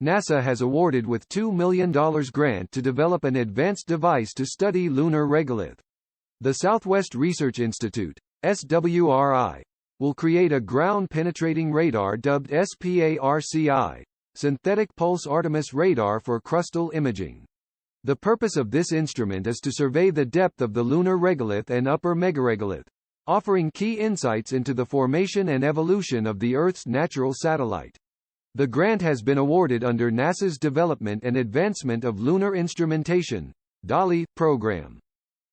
NASA has awarded with $2 million grant to develop an advanced device to study lunar regolith. The Southwest Research Institute, SwRI, will create a ground-penetrating radar dubbed SPARCI, Synthetic Pulse Artemis Radar for Crustal Imaging. The purpose of this instrument is to survey the depth of the lunar regolith and upper megaregolith, offering key insights into the formation and evolution of the Earth's natural satellite. The grant has been awarded under NASA's Development and Advancement of Lunar Instrumentation (DALI) program.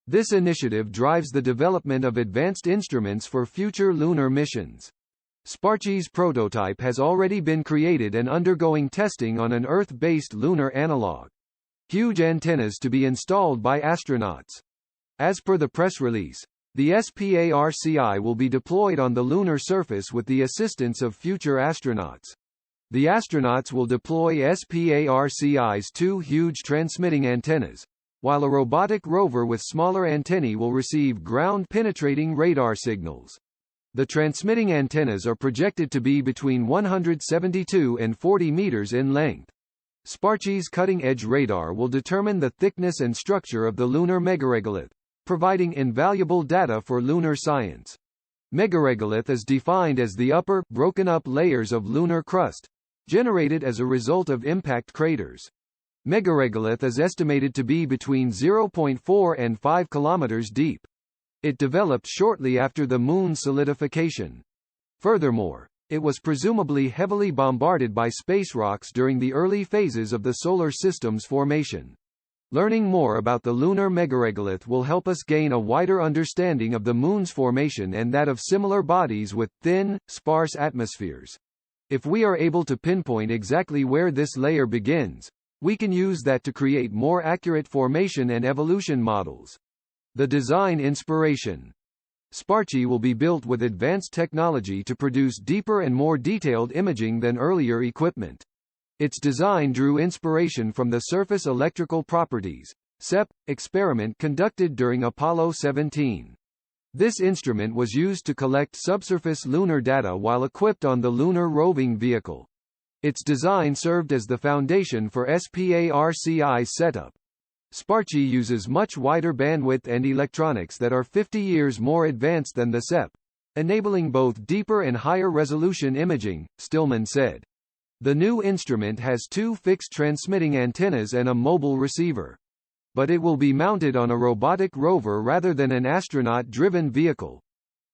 This initiative drives the development of advanced instruments for future lunar missions. SPARCI's prototype has already been created and undergoing testing on an Earth-based lunar analog. Huge antennas to be installed by astronauts. As per the press release, the SPARCI will be deployed on the lunar surface with the assistance of future astronauts. The astronauts will deploy SPARCI's two huge transmitting antennas, while a robotic rover with smaller antennae will receive ground-penetrating radar signals. The transmitting antennas are projected to be between 172 and 40 meters in length. SPARCI's cutting-edge radar will determine the thickness and structure of the lunar megaregolith, providing invaluable data for lunar science. Megaregolith is defined as the upper, broken-up layers of lunar crust, generated as a result of impact craters. Megaregolith is estimated to be between 0.4 and 5 kilometers deep. It developed shortly after the Moon's solidification. Furthermore, it was presumably heavily bombarded by space rocks during the early phases of the Solar System's formation. Learning more about the lunar megaregolith will help us gain a wider understanding of the Moon's formation and that of similar bodies with thin, sparse atmospheres. If we are able to pinpoint exactly where this layer begins, we can use that to create more accurate formation and evolution models. The design inspiration. SPARCI will be built with advanced technology to produce deeper and more detailed imaging than earlier equipment. Its design drew inspiration from the surface electrical properties (SEP) experiment conducted during Apollo 17. This instrument was used to collect subsurface lunar data while equipped on the lunar roving vehicle. Its design served as the foundation for SPARCI's setup. SPARCI uses much wider bandwidth and electronics that are 50 years more advanced than the SEP, enabling both deeper and higher resolution imaging, Stillman said. The new instrument has two fixed transmitting antennas and a mobile receiver. But it will be mounted on a robotic rover rather than an astronaut-driven vehicle.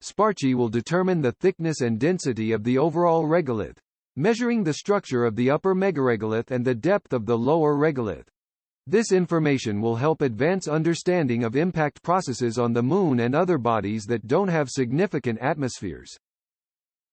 SPARCI will determine the thickness and density of the overall regolith, measuring the structure of the upper megaregolith and the depth of the lower regolith. This information will help advance understanding of impact processes on the Moon and other bodies that don't have significant atmospheres.